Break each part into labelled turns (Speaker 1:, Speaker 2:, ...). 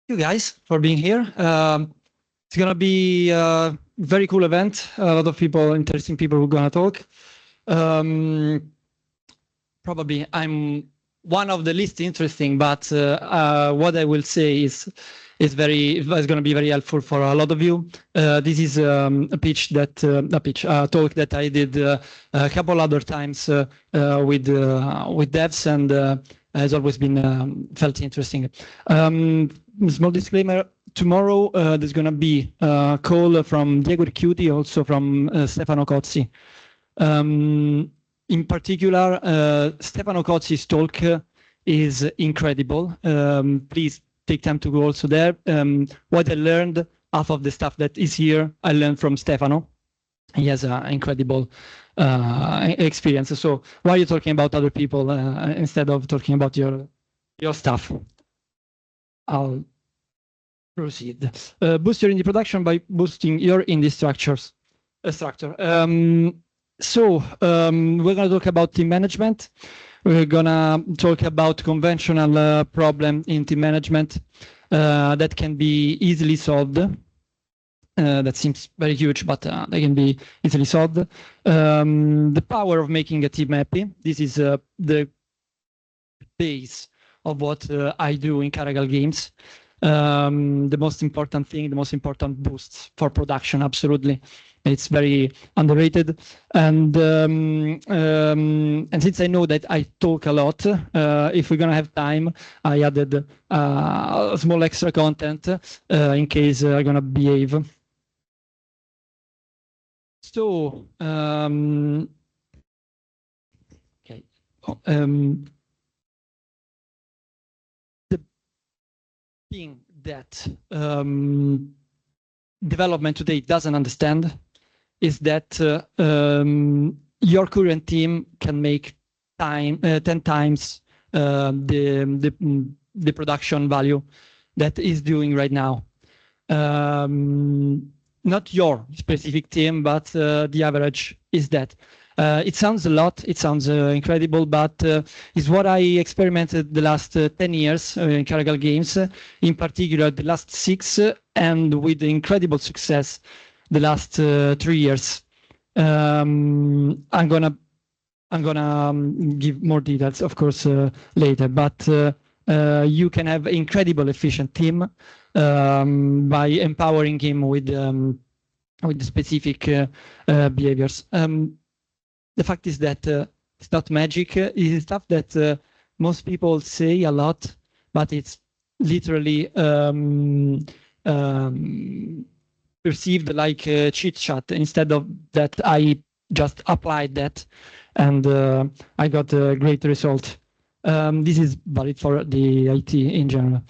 Speaker 1: You guys for being here. It's gonna be a very cool event. A lot of people, interesting people, who are gonna talk. Um, Probably I'm one of the least interesting, but what I will say is going to be very helpful for a lot of you. This is a pitch that a talk that I did a couple other times with devs, and has always been felt interesting. Small disclaimer: tomorrow there's going to be a call from Diego Ricchiuti, also from Stefano Cozzi. In particular, Stefano Cozzi's talk is incredible. Please take time to go also there. What I learned, half of the stuff that is here, I learned from Stefano. He has an incredible experience. So why are you talking about other people instead of talking about your stuff? I'll proceed. Boost your indie production by boosting your indie structure. So we're going to talk about team management. We're going to talk about conventional problem in team management that can be easily solved. That seems very huge, but they can be easily solved. The power of making a team happy. This is the base of what I do in Caracal Games. The most important thing, the most important boosts for production, absolutely. It's very underrated, and since I know that I talk a lot, if we're gonna have time, I added small extra content in case I'm gonna behave. So, okay. The thing that development today doesn't understand is that your current team can make 10 times the production value that is doing right now. Not your specific team, but the average is that. It sounds a lot, it sounds incredible, but it's what I experimented the last 10 years in Caracal Games, in particular the last 6, and with incredible success the last 3 years. I'm gonna give more details, of course, later, but you can have incredible efficient team by empowering him with specific behaviors. The fact is that it's not magic. It's stuff that most people say a lot, but it's literally perceived like a cheat chat. Instead of that, I just applied that, and I got a great result. This is valid for the IT in general.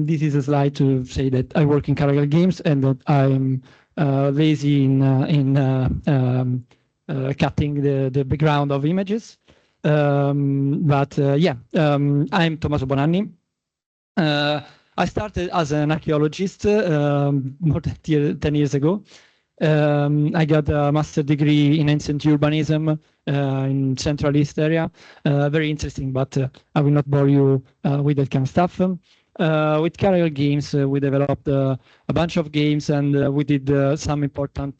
Speaker 1: This is a slide to say that I work in Caracal Games and that I'm lazy in cutting the background of images. But yeah, I'm Tommaso Bonanni. I started as an archaeologist more than 10 years ago. I got a master's degree in ancient urbanism in Central East area. Very interesting, but I will not bore you with that kind of stuff. With Caracal Games, we developed a bunch of games, and we did some important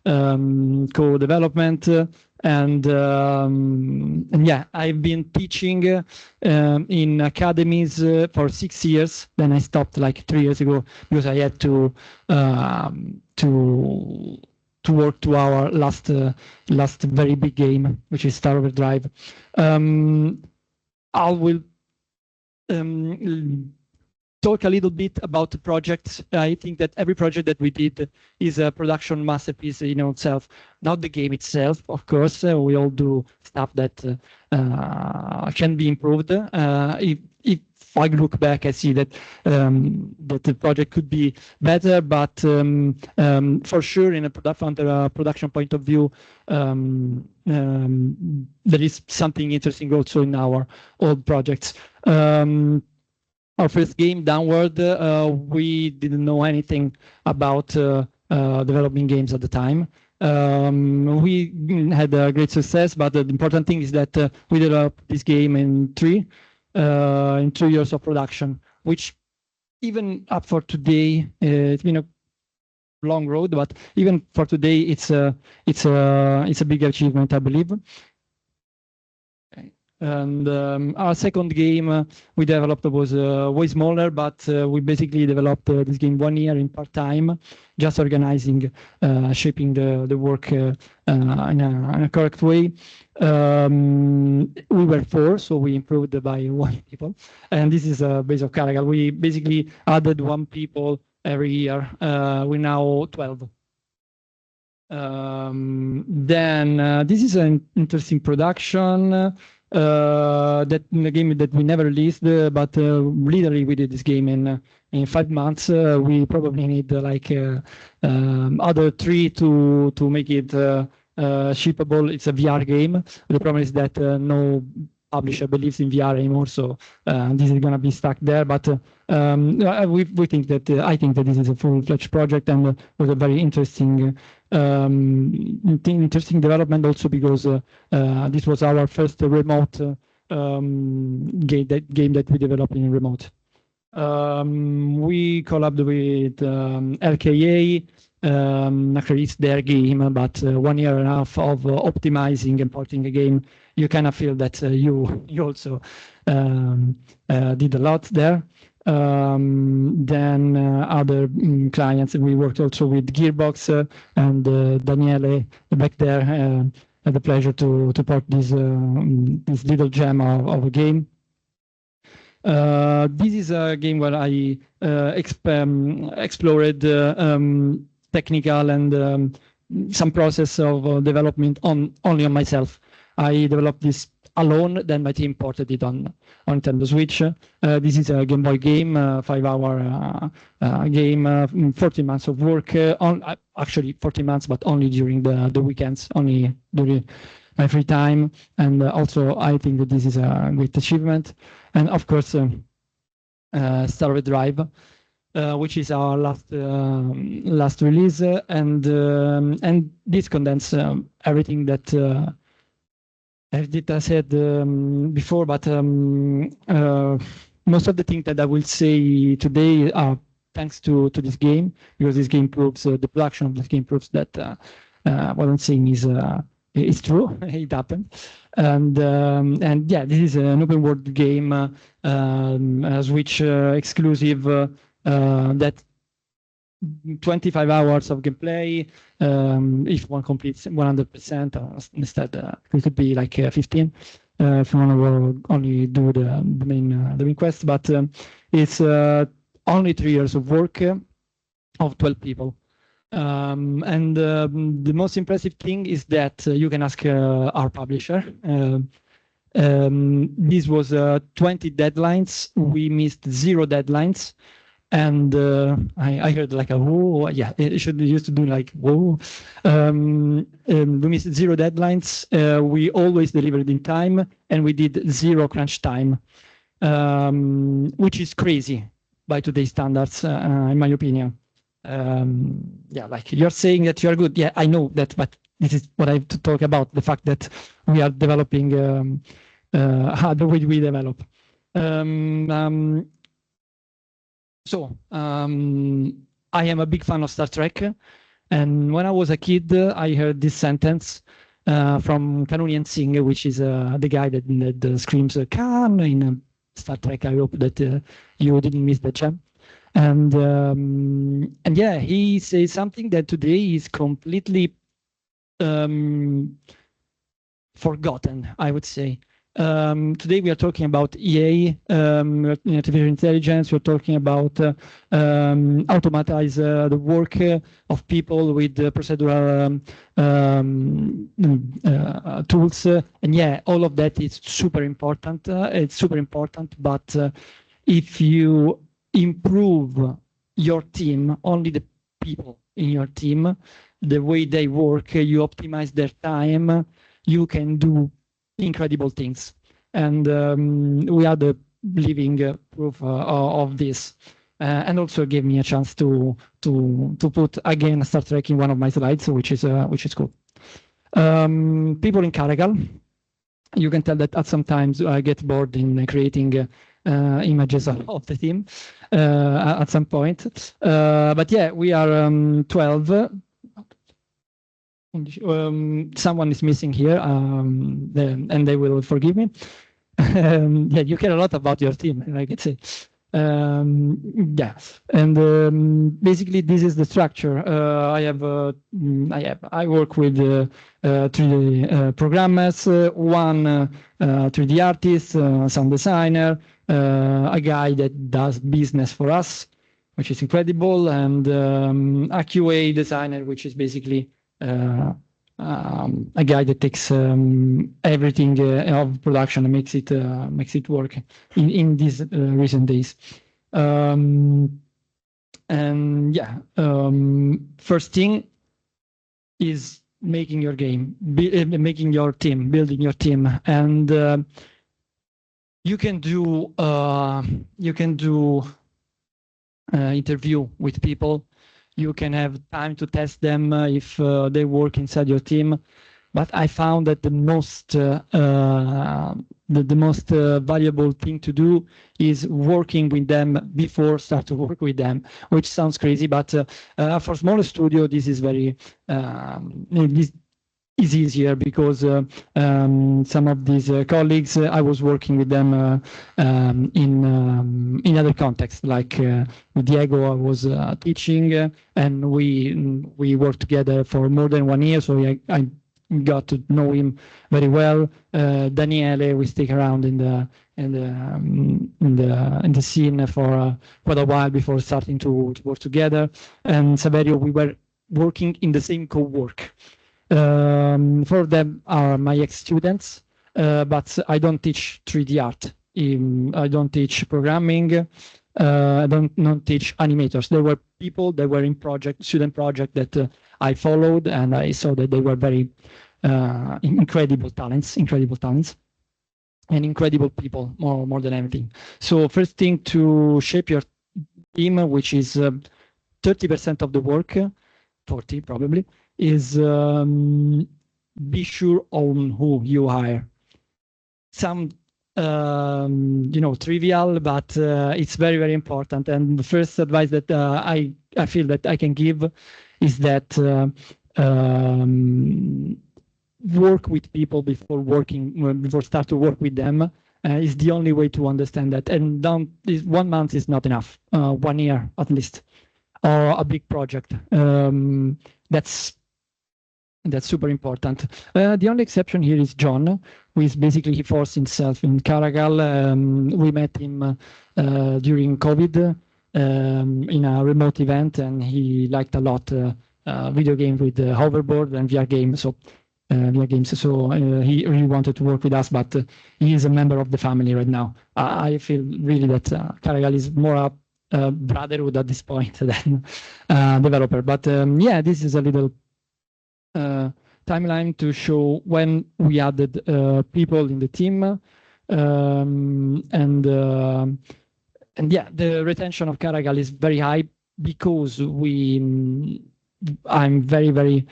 Speaker 1: co-development. And yeah, I've been teaching in academies for 6 years. Then I stopped like 3 years ago because I had to work to our last very big game, which is Star Overdrive. I will talk a little bit about the projects. I think that every project that we did is a production masterpiece in itself. Not the game itself, of course. We all do stuff that can be improved. If I look back, I see that that the project could be better, but for sure, in from the production point of view, there is something interesting also in our old projects. Our first game, Downward, we didn't know anything about developing games at the time. We had a great success, but the important thing is that we developed this game in 2 years of production, which even up for today, it's been a long road, but even for today, it's a big achievement, I believe. And our second game we developed was way smaller, but we basically developed this game 1 year in part-time, just organizing, shaping the work in a correct way. We were 4, so we improved by 1 people. And this is based on Caracal. We basically added 1 people every year. We're now 12. Then this is an interesting production. That the game that we never released, but literally we did this game in 5 months. We probably need like other 3 to make it shippable. It's a VR game. The problem is that no publisher believes in VR anymore, so this is gonna be stuck there. But we think that I think that this is a full-fledged project and was a very interesting development, also because this was our first remote game that we developed in remote. We collabed with LKA. Actually, it's their game, but 1 year and a half of optimizing and porting a game, you kind of feel that you also did a lot there. Then other clients, we worked also with Gearbox and Daniele back there. Had the pleasure to port this little gem of a game. This is a game where I explored technical and some process of development only on myself. I developed this alone, then my team ported it on Nintendo Switch. This is a Game Boy game, 5-hour game, 14 months of work, actually 14 months, but only during the weekends, only during my free time. And also, I think that this is a great achievement. And of course, Star Wars Drive, which is our last release, and this condenses everything that I said before, but most of the things that I will say today are thanks to this game, because this game proves the production of this game proves that what I'm saying is true. It happened, and yeah, this is an open world game, Switch exclusive that 25 hours of gameplay. If one completes 100%, instead it could be like 15 if you want to only do the main quest. But it's only 3 years of work of 12 people. And the most impressive thing is that you can ask our publisher. This was 20 deadlines. We missed 0 deadlines. And I heard like a whoa, yeah, it should be used to do like whoa. We missed 0 deadlines. We always delivered in time, and we did 0 crunch time, which is crazy by today's standards, in my opinion. Yeah, like you're saying that you're good. Yeah, I know that, but this is what I have to talk about: the fact that we are developing the way we develop. So I am a big fan of Star Trek, and when I was a kid, I heard this sentence from Kanunian Singh, which is the guy that screams "Khan" in Star Trek. I hope that you didn't miss the gem. And yeah, he says something that today is completely forgotten, I would say. Today we are talking about EA, artificial intelligence. We're talking about automatize the work of people with procedural tools, and yeah, all of that is super important. It's super important, but if you improve your team, only the people in your team, the way they work, you optimize their time, you can do incredible things. And we are the living proof of this. And also gave me a chance to put again Star Trek in one of my slides, which is cool. People in Caracal, you can tell that at some times I get bored in creating images of the team at some point. But yeah, we are 12. Someone is missing here, and they will forgive me. Yeah, you care a lot about your team, I can say. Yeah, and basically this is the structure. I work with 3D programmers, one 3D artist, sound designer, a guy that does business for us, which is incredible, and a QA designer, which is basically a guy that takes everything of production and makes it work in these recent days. And yeah, first thing is making your game, making your team, building your team, and you can do interview with people. You can have time to test them if they work inside your team. But I found that the most valuable thing to do is working with them before start to work with them, which sounds crazy, but for smaller studio, this is very this is easier because some of these colleagues, I was working with them in other contexts, like with Diego, I was teaching, and we worked together for more than 1 year, so I got to know him very well. Daniele, we stick around in the scene for quite a while before starting to work together. And Saverio, we were working in the same co-work. For them are my ex-students, but I don't teach 3D art. I don't teach programming. I don't teach animators. There were people that were in student project that I followed, and I saw that they were very incredible talents, and incredible people more than anything. So first thing, to shape your team, which is 30% of the work, 40 probably, is be sure on who you hire. Some trivial, but it's very, very important. And the first advice that I feel that I can give is that work with people before start to work with them is the only way to understand that. And 1 month is not enough. 1 year at least, or a big project. That's super important. The only exception here is John, who is basically, he forced himself in Caracal. We met him during COVID in a remote event, and he liked a lot video games with hoverboard and VR games. So he really wanted to work with us, but he is a member of the family right now. I feel really that Caracal is more a brotherhood at this point than developer. But yeah, this is a little timeline to show when we added people in the team, and yeah, the retention of Caracal is very high because I'm very, very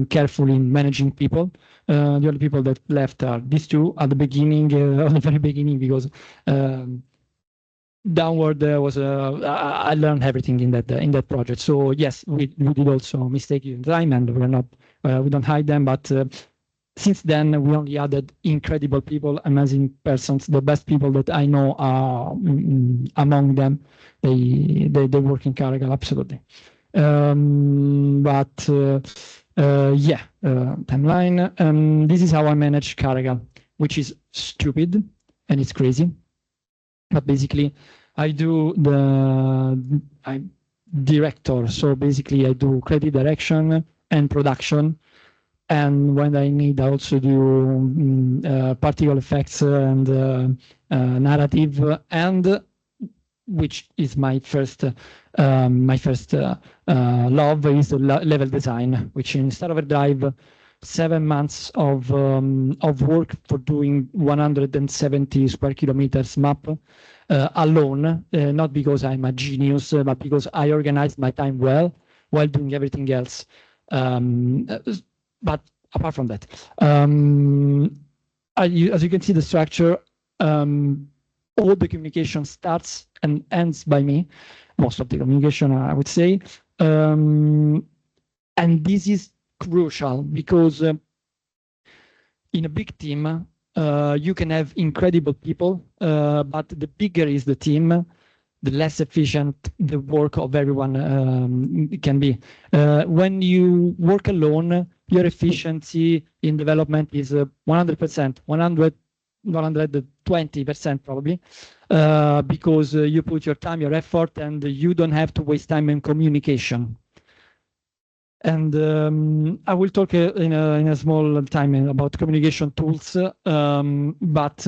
Speaker 1: careful in managing people. The only people that left are these two at the beginning, at the very beginning, because downward was I learned everything in that project. So yes, we did also mistakes in time, and we don't hide them. But since then, we only added incredible people, amazing persons. The best people that I know are among them. They work in Caracal, absolutely. But yeah, timeline. This is how I manage Caracal, which is stupid and it's crazy. But basically, I do I'm director. So basically, I do creative direction and production. And when I need, I also do particle effects and narrative, and which is my first love is level design, which in Star Overdrive, 7 months of work for doing 170 square kilometers map alone, not because I'm a genius, but because I organized my time well while doing everything else. But apart from that, as you can see, the structure, all the communication starts and ends by me. Most of the communication, I would say. And this is crucial because in a big team, you can have incredible people, but the bigger is the team, the less efficient the work of everyone can be. When you work alone, your efficiency in development is 100%, 120% probably, because you put your time, your effort, and you don't have to waste time in communication. And I will talk in a small time about communication tools, but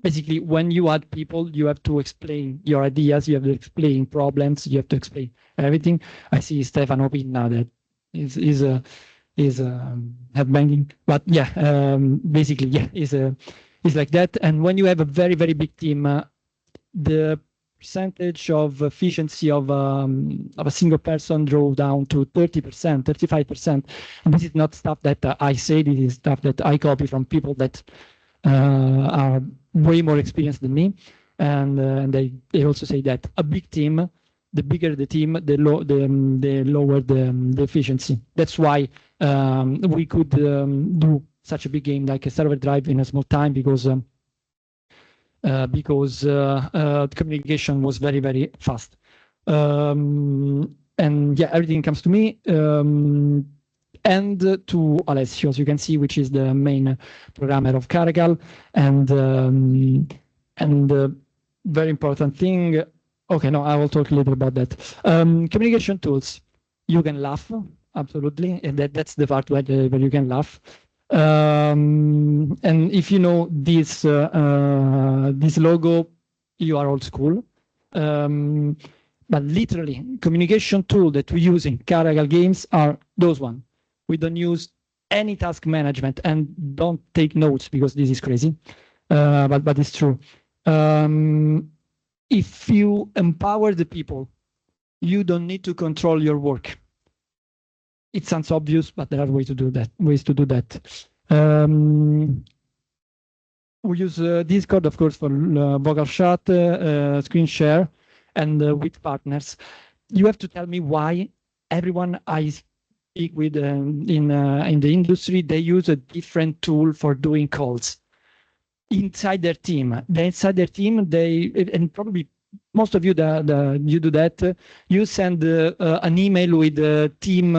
Speaker 1: basically, when you add people, you have to explain your ideas, you have to explain problems, you have to explain everything. I see Stefano Pinna that is headbanging, but yeah, basically, yeah, is like that. And when you have a very, very big team, the percentage of efficiency of a single person drove down to 30%, 35%. And this is not stuff that I say, this is stuff that I copy from people that are way more experienced than me. And they also say that a big team, the bigger the team, the lower the efficiency. That's why we could do such a big game like a server drive in a small time because communication was very, very fast. And yeah, everything comes to me and to Alessio, as you can see, which is the main programmer of Caracal. And very important thing. Okay, no, I will talk a little about that. Communication tools. You can laugh, absolutely. And that's the part where you can laugh. And if you know this logo, you are old school. But literally, communication tool that we use in Caracal games are those one. We don't use any task management, and don't take notes because this is crazy, but it's true. If you empower the people, you don't need to control your work. It sounds obvious, but there are ways to do that. We use Discord, of course, for vocal chat, screen share, and with partners. You have to tell me why everyone I speak with in the industry, they use a different tool for doing calls inside their team. And probably most of you you do that. You send an email with the team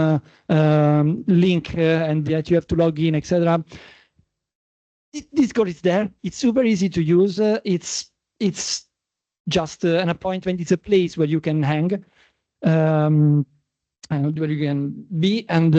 Speaker 1: link and that you have to log in, etc. Discord is there. It's super easy to use. It's just an appointment. It's a place where you can hang, where you can be, and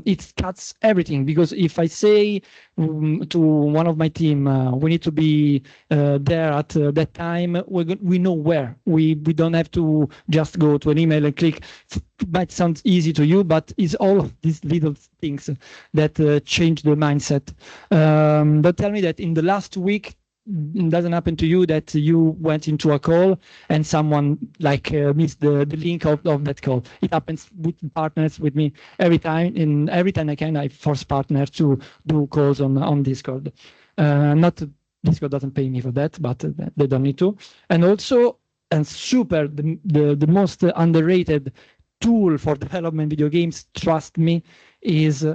Speaker 1: it cuts everything. Because if I say to one of my team, we need to be there at that time, we know where. We don't have to just go to an email and click. It might sound easy to you, but it's all of these little things that change the mindset. But tell me that in the last week, it doesn't happen to you that you went into a call and someone like missed the link of that call. It happens with partners, with me every time. And every time I can, I force partners to do calls on Discord. Not Discord doesn't pay me for that, but they don't need to. And also, and super, the most underrated tool for development video games, trust me, is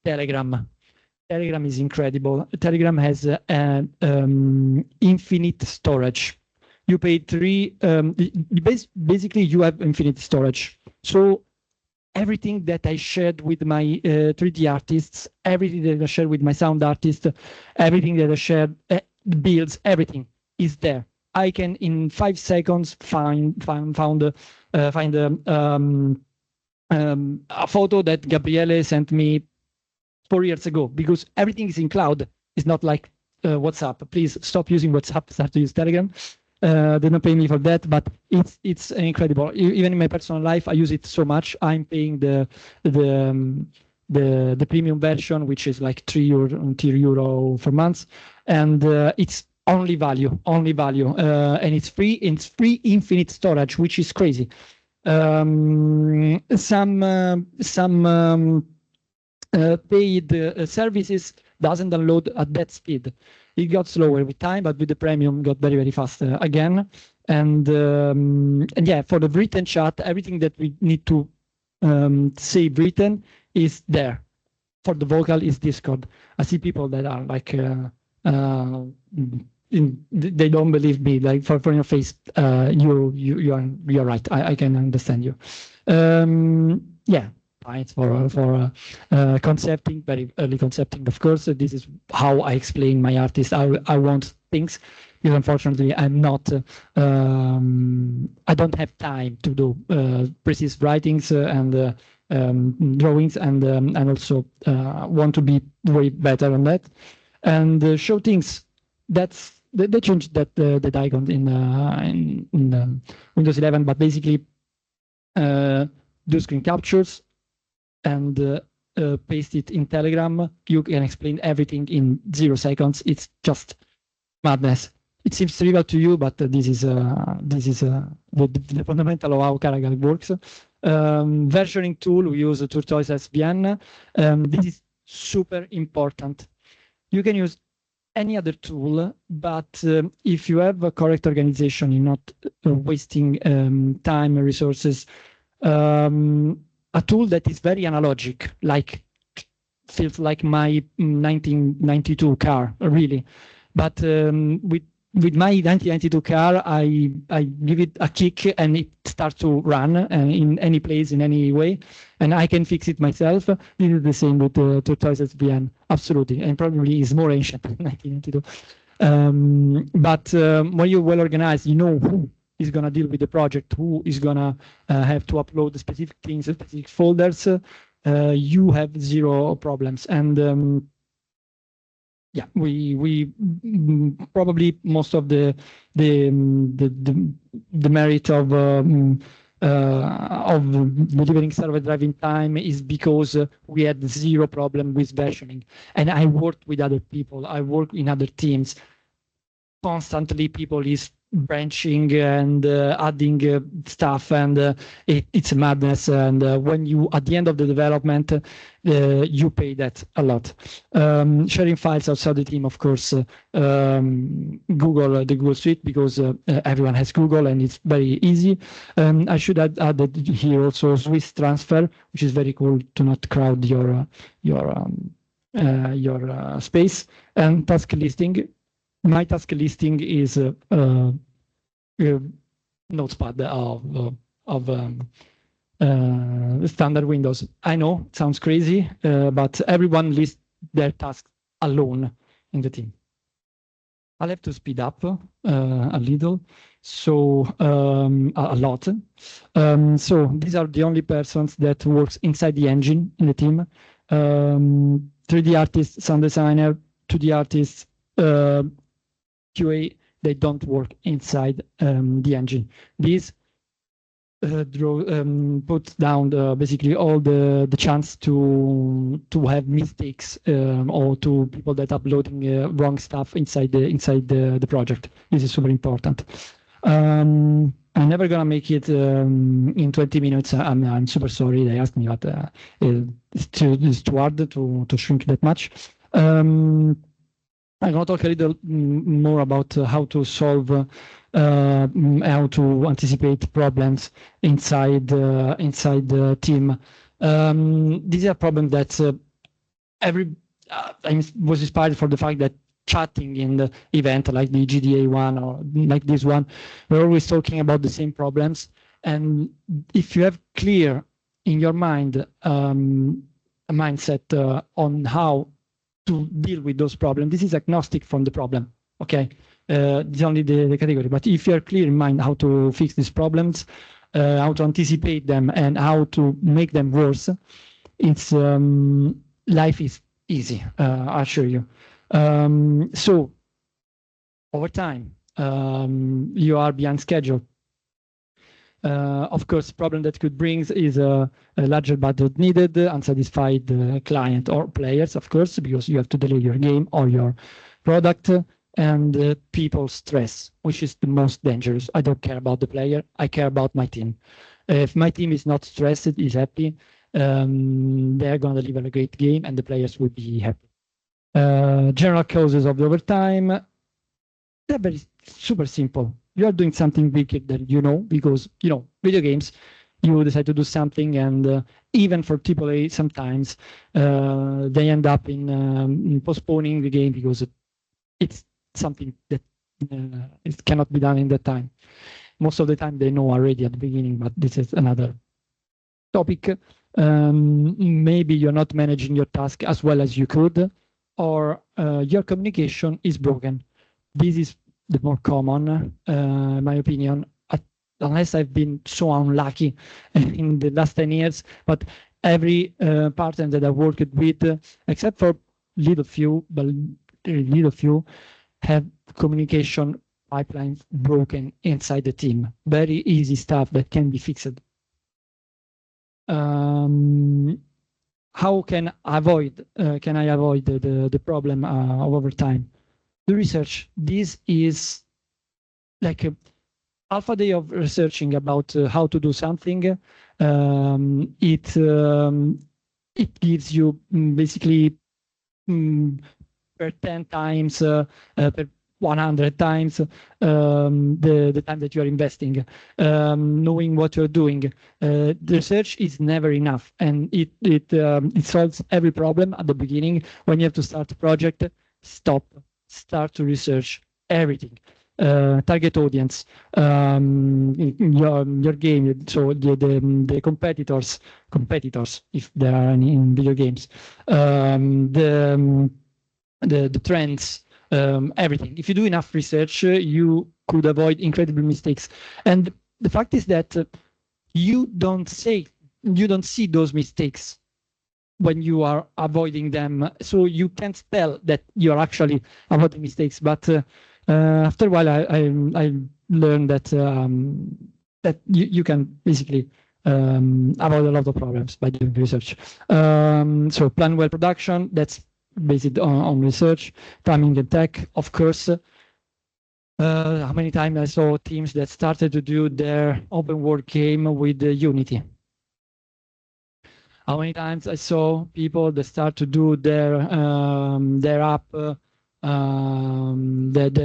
Speaker 1: Telegram. Telegram is incredible. Telegram has infinite storage. You pay basically you have infinite storage. So everything that I shared with my 3D artists, everything that I shared with my sound artist, everything that I shared, builds, everything is there. I can in 5 seconds find a photo that Gabriele sent me 4 years ago, because everything is in cloud. It's not like WhatsApp. Please stop using WhatsApp. Start to use Telegram. They don't pay me for that, but it's incredible. Even in my personal life, I use it so much. I'm paying the premium version, which is like €3 for months, and it's only value, and it's free. It's free infinite storage, which is crazy. Some paid services doesn't download at that speed. It got slower with time, but with the premium, got very, very fast again. And yeah, for the written chat, everything that we need to say written is there. For the vocal is Discord. I see people that are like, they don't believe me. Like for your face, you're right. I can understand you. Yeah, fine for concepting, very early concepting. Of course, this is how I explain my artist. I want things. Because unfortunately, I'm not. I don't have time to do precise writings and drawings, and also want to be way better on that. And show things. That's they changed that icon in Windows 11, but basically do screen captures and paste it in Telegram. You can explain everything in 0 seconds. It's just madness. It seems trivial to you, but this is the fundamental of how Caracal works. Versioning tool, we use Tortoise SVN. This is super important. You can use any other tool, but if you have a correct organization, you're not wasting time and resources. A tool that is very analogic, like feels like my 1992 car, really. But with my 1992 car, I give it a kick and it starts to run in any place, in any way, and I can fix it myself. This is the same with Tortoise SVN, absolutely, and probably is more ancient than 1992. But when you're well organized, you know who is going to deal with the project, who is going to have to upload the specific things, specific folders. You have 0 problems, and yeah, we probably most of the merit of delivering server driving time is because we had 0 problem with versioning, and I worked with other people. I work in other teams. Constantly, people is branching and adding stuff, and it's a madness. And when you, at the end of the development, you pay that a lot. Sharing files outside the team, of course, Google, the Google Suite, because everyone has Google and it's very easy. I should add that here also Swiss transfer, which is very cool to not crowd your space, and task listing. My task listing is Notepad of standard Windows. I know it sounds crazy, but everyone lists their tasks alone in the team. I'll have to speed up a little, so a lot. So these are the only persons that works inside the engine in the team. 3D artist, sound designer, 2D artists, QA, they don't work inside the engine. These put down basically all the chance to have mistakes or to people that are uploading wrong stuff inside the project. This is super important. I'm never gonna make it in 20 minutes. I'm super sorry. They asked me, but it's too hard to shrink that much. I'm going to talk a little more about how to solve, how to anticipate problems inside the team. These are problems that I was inspired for the fact that chatting in the event like the GDA one or like this one, we're always talking about the same problems. And if you have clear in your mind a mindset on how to deal with those problems, this is agnostic from the problem, okay? It's only the category, but if you're clear in mind how to fix these problems, how to anticipate them and how to make them worse, it's life is easy, I assure you. So over time, you are behind schedule. Of course, problem that could bring is a larger budget needed, unsatisfied client or players, of course, because you have to deliver your game or your product, and people stress, which is the most dangerous. I don't care about the player, I care about my team. If my team is not stressed, is happy, they're going to deliver a great game and the players will be happy. General causes of the overtime. They're very super simple. You are doing something big that you know, because video games, you decide to do something, and even for AAA, sometimes they end up in postponing the game because it's something that it cannot be done in that time. Most of the time they know already at the beginning, but this is another topic. Maybe you're not managing your task as well as you could, or your communication is broken. This is the more common, in my opinion, unless I've been so unlucky in the last 10 years, but every partner that I worked with, except for little few, have communication pipelines broken inside the team. Very easy stuff that can be fixed. How can I avoid the problem of overtime? The research. This is like a alpha day of researching about how to do something. It gives you basically per 10 times, per 100 times the time that you are investing, knowing what you're doing. The research is never enough, and it solves every problem at the beginning. When you have to start a project, start to research everything. Target audience, your game, so the competitors, if there are any in video games, the trends, everything. If you do enough research, you could avoid incredible mistakes. And the fact is that you don't see those mistakes when you are avoiding them, so you can't tell that you are actually avoiding mistakes. But after a while, I learned that that you can basically avoid a lot of problems by doing research. So plan well production, that's based on research. Timing and tech, of course. How many times I saw teams that started to do their open world game with Unity? How many times I saw people that start to do their app, their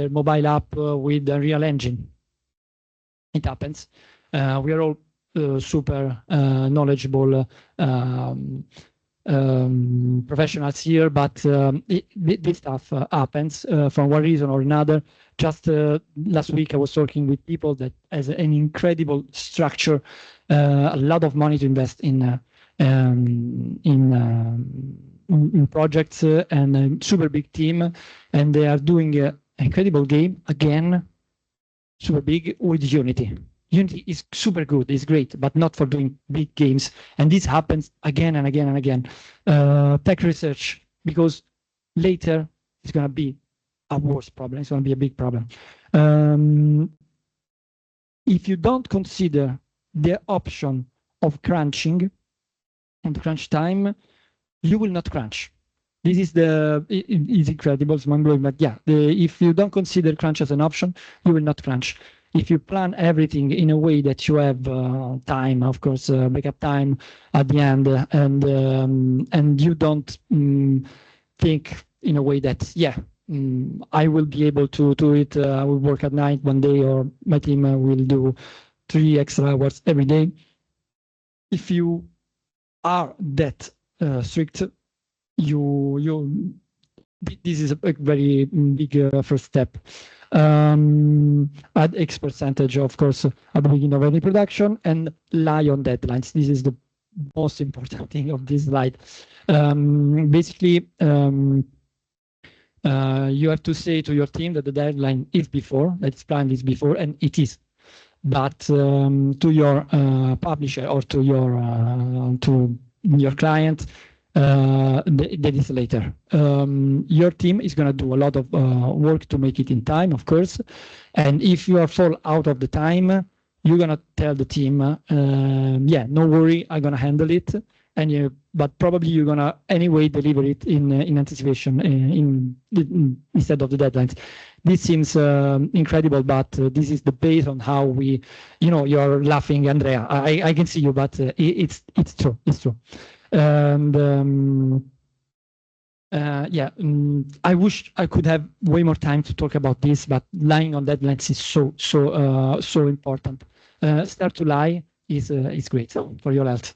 Speaker 1: mobile app with the Unreal Engine? It happens. We are all super knowledgeable professionals here, but this stuff happens for one reason or another. Just last week I was talking with people that has an incredible structure, a lot of money to invest in projects, and a super big team, and they are doing an incredible game again, super big, with Unity. Unity is super good, it's great, but not for doing big games. And this happens again and again and again. Tech research, because later it's going to be a worse problem. It's going to be a big problem. If you don't consider the option of crunching and crunch time, you will not crunch. This is it's incredible, it's mind-blowing, but yeah, if you don't consider crunch as an option, you will not crunch. If you plan everything in a way that you have time, of course, backup time at the end, and you don't think in a way that, I will be able to do it, I will work at night one day, or my team will do 3 extra hours every day. If you are that strict, this is a very big first step. Add X percentage, of course, at the beginning of any production, and lie on deadlines. This is the most important thing of this slide. Basically, you have to say to your team that the deadline is before, that its plan is before, and it is. But to your publisher or to your client, that is later. Your team is going to do a lot of work to make it in time, of course. And if you fall out of the time, you're going to tell the team, no worry, I'm going to handle it. And but probably you're going to anyway deliver it in anticipation instead of the deadlines. This seems incredible, but this is the base on how we, you're laughing, Andrea. I can see you, but it's true. It's true. And Yeah, I wish I could have way more time to talk about this, but lying on deadlines is so important. Start to lie is great for your health.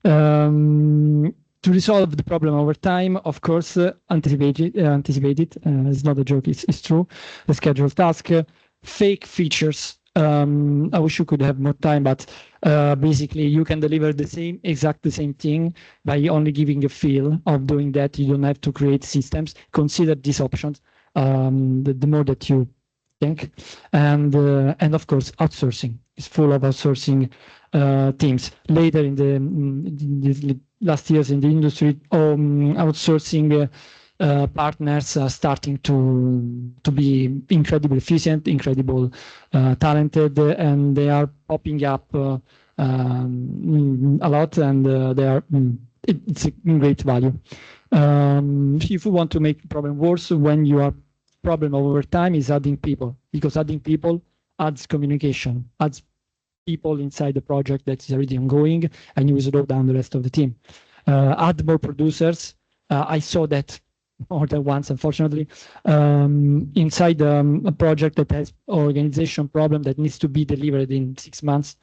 Speaker 1: To resolve the problem over time, of course, anticipate it. It's not a joke, it's true. The schedule task, fake features. I wish you could have more time, but basically you can deliver the same thing by only giving a feel of doing that. You don't have to create systems. Consider these options. The more that you think, and of course outsourcing is full of outsourcing teams. Later in the last years in the industry, outsourcing partners are starting to be incredibly efficient, incredible talented, and they are popping up a lot, and they are it's a great value. If you want to make the problem worse, when you are problem over time is adding people, because adding people adds communication, adds people inside the project that is already ongoing, and you slow down the rest of the team. Add more producers. I saw that more than once, unfortunately, inside a project that has organization problem that needs to be delivered in 6 months.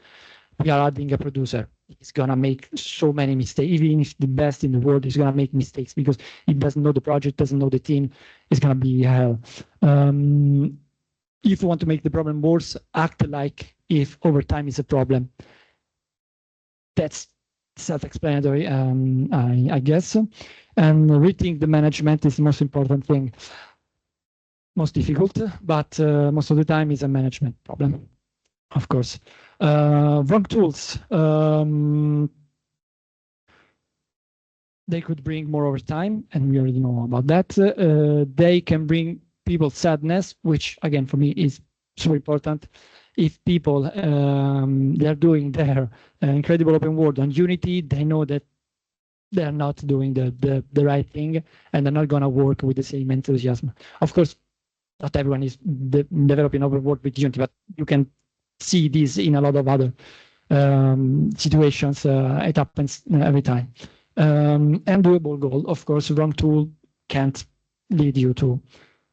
Speaker 1: We are adding a producer. He's gonna make so many mistakes. Even if the best in the world is gonna make mistakes because he doesn't know the project, doesn't know the team. It's gonna be hell. If you want to make the problem worse, act like if overtime is a problem. That's self-explanatory, I guess. And rethink the management is the most important thing. Most difficult, but most of the time is a management problem, of course. Wrong tools. They could bring more overtime, and we already know about that. They can bring people sadness, which again for me is so important. If people they are doing their incredible open world on Unity, they know that they're not doing the right thing, and they're not going to work with the same enthusiasm. Of course, not everyone is developing open world with Unity, but you can see this in a lot of other situations. It happens every time. And doable goal, of course, wrong tool can't lead you to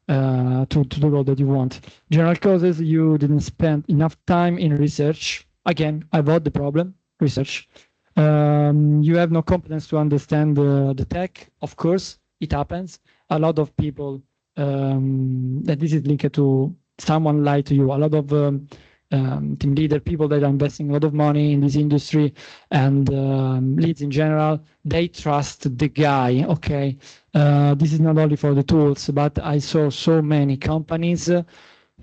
Speaker 1: the goal that you want. General causes, you didn't spend enough time in research. Again, avoid the problem, research. You have no competence to understand the tech. Of course, it happens. A lot of people, that this is linked to someone lied to you. A lot of team leader, people that are investing a lot of money in this industry, and leads in general, they trust the guy. Okay, this is not only for the tools, but I saw so many companies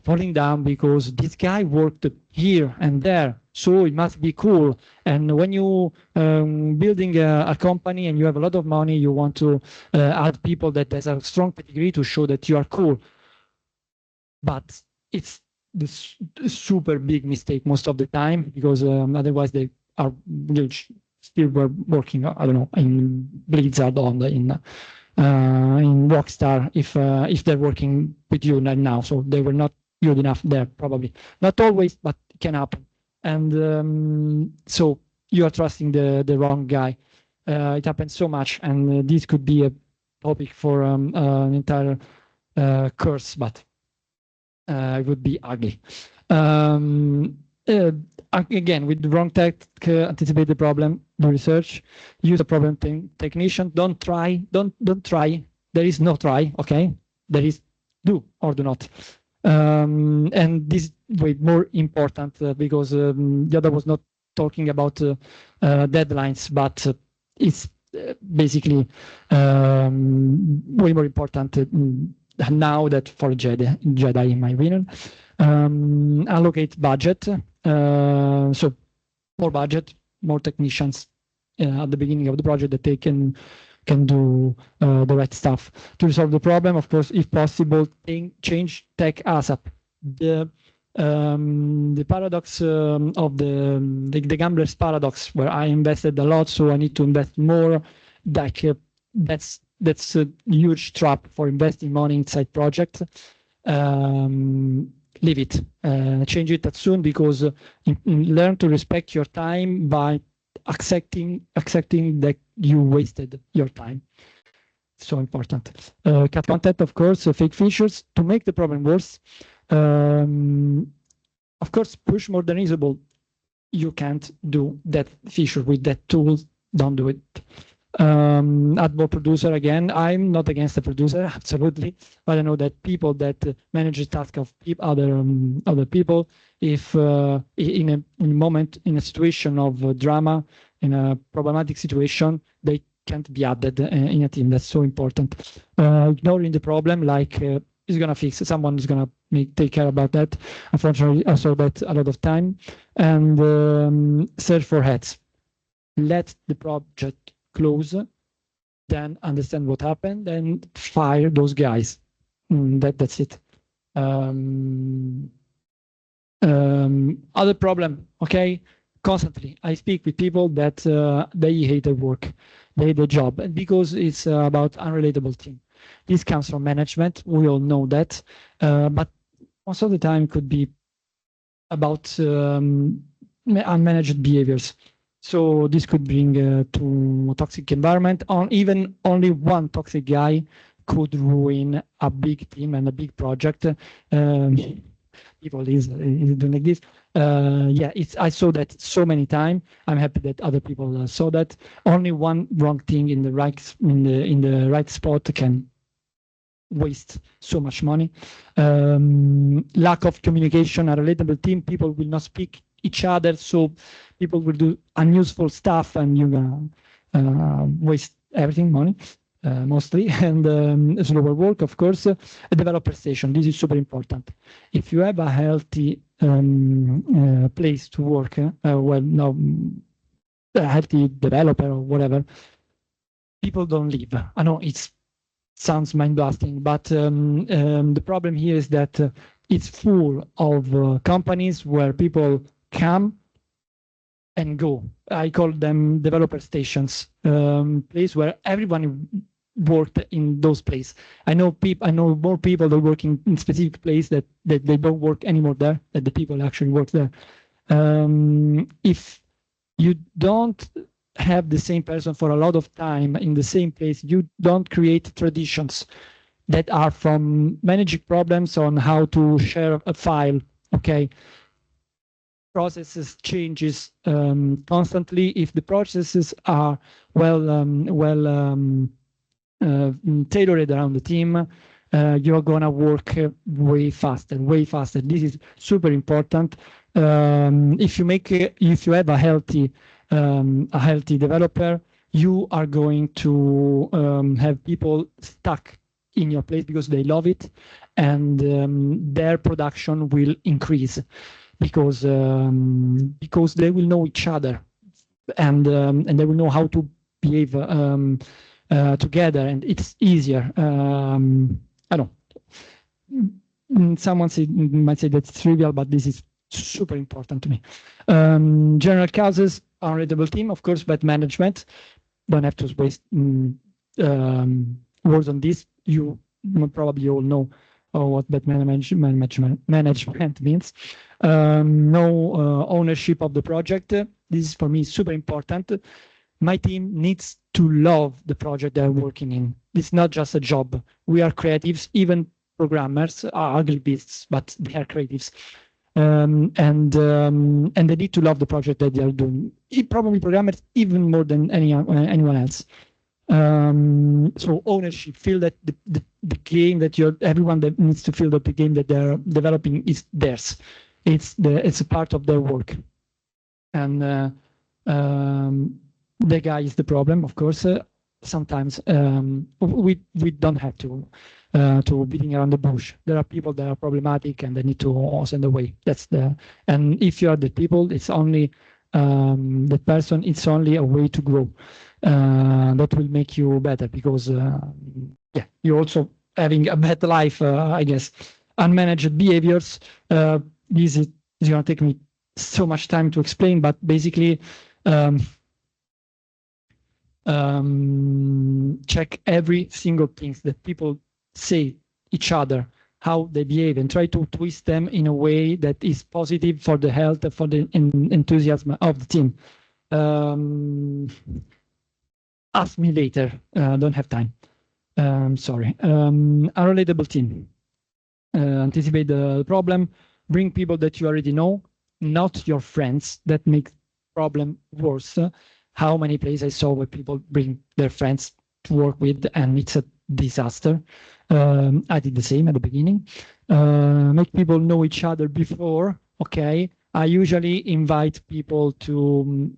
Speaker 1: falling down because this guy worked here and there, so it must be cool. And when you building a company and you have a lot of money, you want to add people that has a strong pedigree to show that you are cool. But it's the super big mistake most of the time, because otherwise they are still working, I don't know, in Blizzard on in Rockstar if they're working with you right now. So they were not good enough there, probably. Not always, but it can happen. And so you are trusting the wrong guy. It happens so much, and this could be a topic for an entire course, but it would be ugly. Again, with the wrong tech, anticipate the problem, do research, use a problem technician. Don't try. There is no try. Okay, there is do or do not. And this is way more important because the other was not talking about deadlines, but it's basically way more important now that for Jedi, in my opinion. Allocate budget. So more budget, more technicians at the beginning of the project that they can do the right stuff to resolve the problem. Of course, if possible, change tech ASAP. The paradox of the gambler's paradox, where I invested a lot, so I need to invest more. Like that's a huge trap for investing money inside projects. Leave it, change it as soon, because learn to respect your time by accepting that you wasted your time. So important. Cut content, of course, fake features to make the problem worse. Of course, push modernizable. You can't do that feature with that tool. Don't do it. Add more producer again. I'm not against the producer, absolutely, but I know that people that manage the task of other people, if in a moment, in a situation of drama, in a problematic situation, they can't be added in a team. That's so important. Ignoring the problem, like is gonna fix it. Someone is gonna take care about that. Unfortunately, I saw that a lot of time. And search for heads. Let the project close, then understand what happened, and fire those guys. That's it. Other problem, okay? Constantly, I speak with people that they hate their work, they hate their job, and because it's about unrelatable team. This comes from management. We all know that, but most of the time could be about unmanaged behaviors. So this could bring to a toxic environment. Even only one toxic guy could ruin a big team and a big project. People is doing like this. Yeah, I saw that so many times. I'm happy that other people saw that. Only one wrong thing in the right spot can waste so much money. Lack of communication, a relatable team, people will not speak each other, so people will do unuseful stuff, and you're gonna waste everything, money, mostly, and slower work, of course. A developer station, this is super important. If you have a healthy place to work, well, no, a healthy developer or whatever, people don't leave. I know it sounds mind-blasting, but the problem here is that it's full of companies where people come and go. I call them developer stations, place where everyone worked in those places. I know more people that work in specific place that they don't work anymore there, that the people actually work there. If you don't have the same person for a lot of time in the same place, you don't create traditions that are from managing problems on how to share a file, okay? Processes changes constantly. If the processes are tailored around the team, you're gonna work way faster. This is super important. If you have a healthy developer, you are going to have people stuck in your place because they love it, and their production will increase because they will know each other, and they will know how to behave together, and it's easier. I don't know. Someone might say that's trivial, but this is super important to me. General causes, unreadable team, of course, bad management. Don't have to waste words on this. You probably all know what bad management means. No ownership of the project. This is for me super important. My team needs to love the project they're working in. It's not just a job. We are creatives, even programmers are ugly beasts, but they are creatives. And they need to love the project that they are doing. Probably programmers even more than anyone else. So ownership, feel that the game that everyone that needs to feel that the game that they're developing is theirs. It's a part of their work. And the guy is the problem, of course. Sometimes we don't have to beating around the bush. There are people that are problematic and they need to send away. And if you are the people, it's only the person. It's only a way to grow. That will make you better because yeah, you're also having a bad life, I guess. Unmanaged behaviors. This is going to take me so much time to explain, but basically. Check every single thing that people say each other, how they behave, and try to twist them in a way that is positive for the health, for the enthusiasm of the team. Ask me later. Don't have time. Sorry, unrelatable team. Anticipate the problem, bring people that you already know, not your friends. That makes problem worse. How many places I saw where people bring their friends to work with and it's a disaster. I did the same at the beginning. Make people know each other before. Okay, I usually invite people to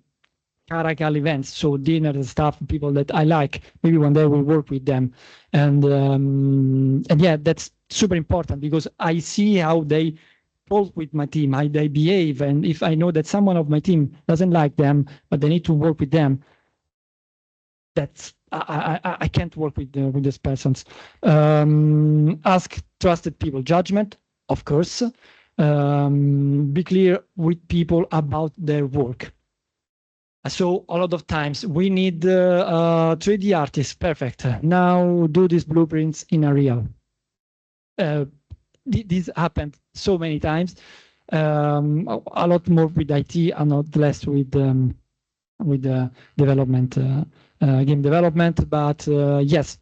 Speaker 1: Caracal events, so dinner and stuff, people that I like. Maybe one day we'll work with them, and yeah, that's super important because I see how they talk with my team, how they behave, and if I know that someone of my team doesn't like them, but they need to work with them, that's I can't work with these persons. Ask trusted people judgment, of course. Be clear with people about their work. So a lot of times we need 3D artists. Perfect. Now do these blueprints in a real. This happened so many times. A lot more with IT and not less with development, game development. But yes,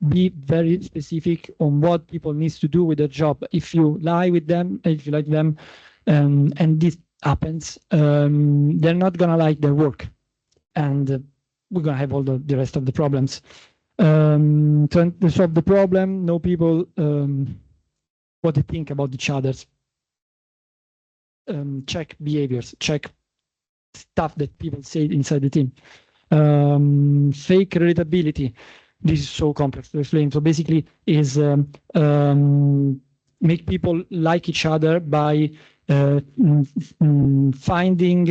Speaker 1: be very specific on what people needs to do with their job. If you lie with them, if you like them, and this happens, they're not gonna like their work, and we're gonna have all the rest of the problems. To solve the problem, know people what they think about each other's. Check behaviors, check stuff that people say inside the team. Fake relatability. This is so complex to explain. So basically is make people like each other by finding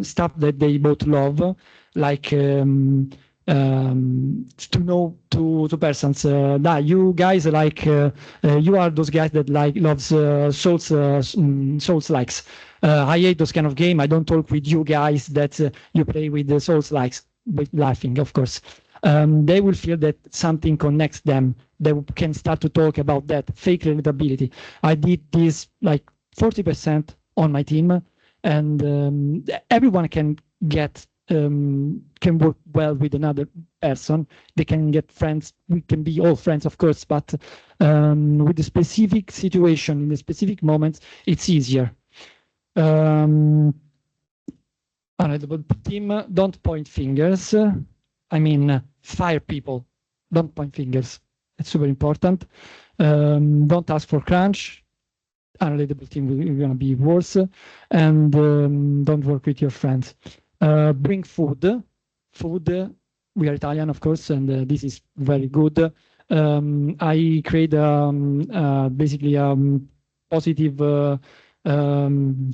Speaker 1: stuff that they both love, like to know two persons. You guys like you are those guys that loves Souls likes. I hate those kind of game. I don't talk with you guys that you play with the Souls likes, with laughing, of course. They will feel that something connects them. They can start to talk about that fake relatability. I did this like 40% on my team, and everyone can get can work well with another person. They can get friends. We can be all friends, of course, but with the specific situation in the specific moments, it's easier. Unrelatable team, don't point fingers. I mean, fire people. Don't point fingers. It's super important. Don't ask for crunch. Unrelatable team is going to be worse. And don't work with your friends. Bring food. Food. We are Italian, of course, and this is very good. I create basically a positive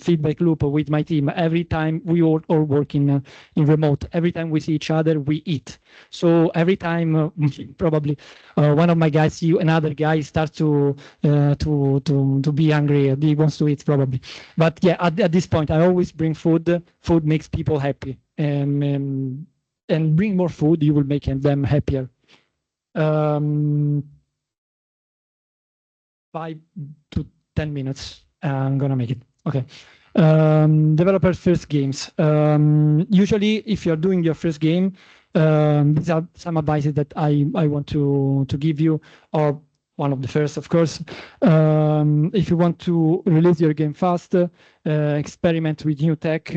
Speaker 1: feedback loop with my team. Every time we all work in remote, every time we see each other, we eat. So every time probably one of my guys see another guy starts to be hungry. He wants to eat probably. But yeah, at this point, I always bring food. Food makes people happy. And bring more food, you will make them happier. 5 to 10 minutes. I'm gonna make it. Okay. Developers' first games. Usually, if you're doing your first game, these are some advices that I want to give you, or one of the first, of course. If you want to release your game fast, experiment with new tech,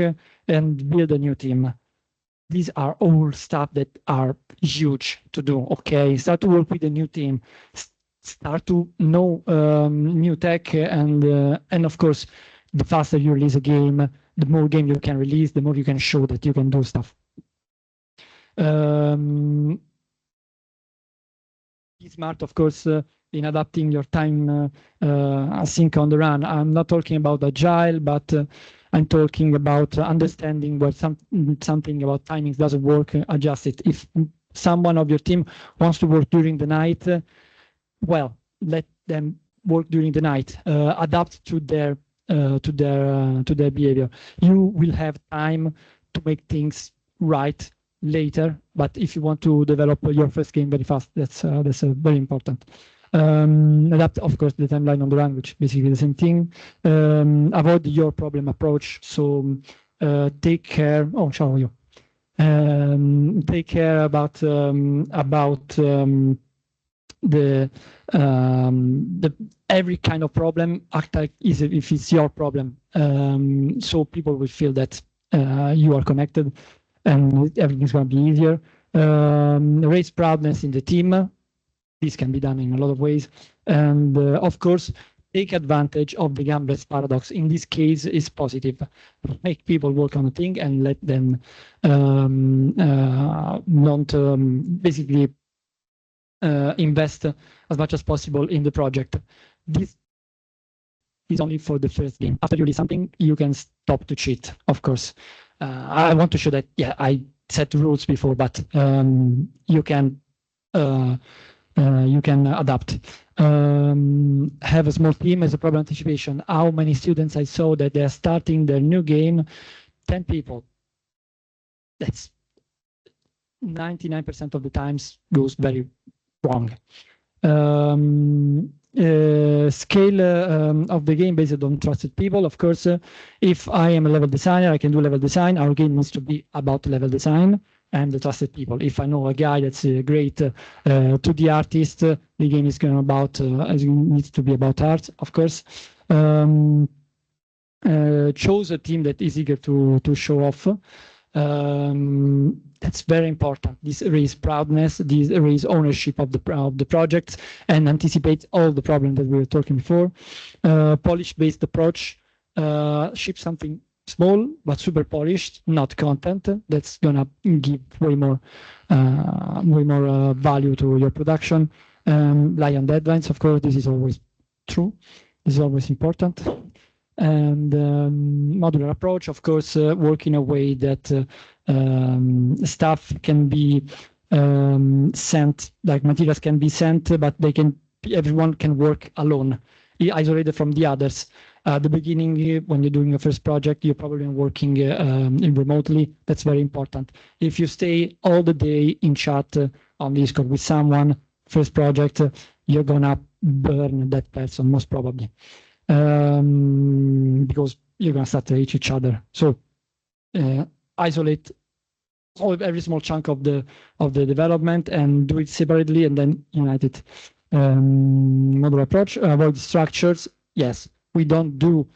Speaker 1: and build a new team. These are all stuff that are huge to do. Okay, start to work with a new team. Start to know new tech, and of course, the faster you release a game, the more game you can release, the more you can show that you can do stuff. Be smart, of course, in adapting your time async on the run. I'm not talking about agile, but I'm talking about understanding where something about timings doesn't work, adjust it. If someone of your team wants to work during the night, well, let them work during the night. Adapt to their behavior. You will have time to make things right later, but if you want to develop your first game very fast, that's very important. Adapt, of course, the timeline on the run, which basically the same thing. Avoid your problem approach. So take care. Oh, ciao you. Take care about every kind of problem act like as if it's your problem. So people will feel that you are connected, and everything's going to be easier. Raise proudness in the team. This can be done in a lot of ways, and of course, take advantage of the gambler's paradox. In this case, is positive. Make people work on a thing and let them not basically invest as much as possible in the project. This is only for the first game. After you release something, you can stop to cheat, of course. I want to show that, yeah, I set rules before, but you can adapt. Have a small team as a problem anticipation. How many students I saw that they're starting their new game? 10 people. That's 99% of the times goes very wrong. Scale of the game based on trusted people. Of course, if I am a level designer, I can do level design. Our game needs to be about level design and the trusted people. If I know a guy that's a great 2D artist, the game is going about needs to be about art, of course. Choose a team that is eager to show off. That's very important. This raises proudness, this raises ownership of the project, and anticipates all the problems that we were talking before. Polish-based approach. Ship something small but super polished, not content. That's gonna give way more value to your production. Rely on deadlines, of course. This is always true. This is always important. And modular approach, of course, work in a way that stuff can be sent, like materials can be sent, but everyone can work alone, isolated from the others. At the beginning, when you're doing your first project, you're probably working remotely. That's very important. If you stay all the day in chat on Discord with someone, first project, you're gonna burn that person most probably. Because you're going to start to hate each other. So isolate every small chunk of the development and do it separately, and then unite it. Modular approach. Avoid structures. Yes, we don't do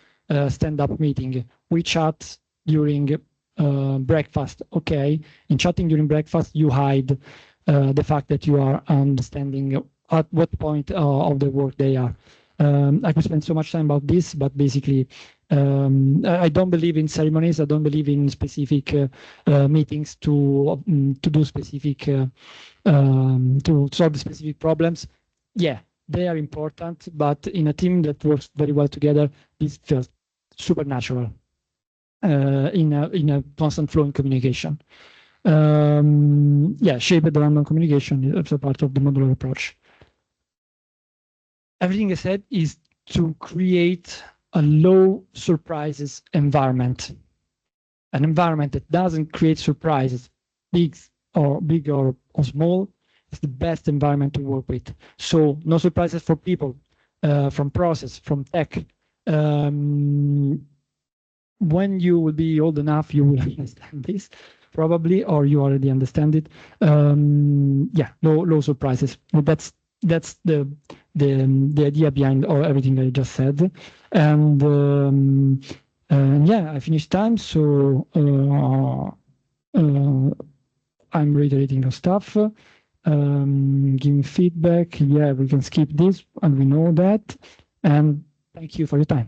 Speaker 1: stand-up meeting. We chat during breakfast. Okay, in chatting during breakfast, you hide the fact that you are understanding at what point of the work they are. I could spend so much time about this, but basically, I don't believe in ceremonies. I don't believe in specific meetings to do specific to solve the specific problems. Yeah, they are important, but in a team that works very well together, this feels supernatural in a constant flow in communication. Yeah, shaped random communication is a part of the modular approach. Everything I said is to create a low surprises environment. An environment that doesn't create surprises, big or small, is the best environment to work with. So no surprises for people, from process, from tech. When you will be old enough, you will understand this, probably, or you already understand it. Yeah, low surprises. That's the idea behind everything I just said. And yeah, I finished time, so I'm reiterating the stuff. Giving feedback. Yeah, we can skip this, and we know that. And thank you for your time.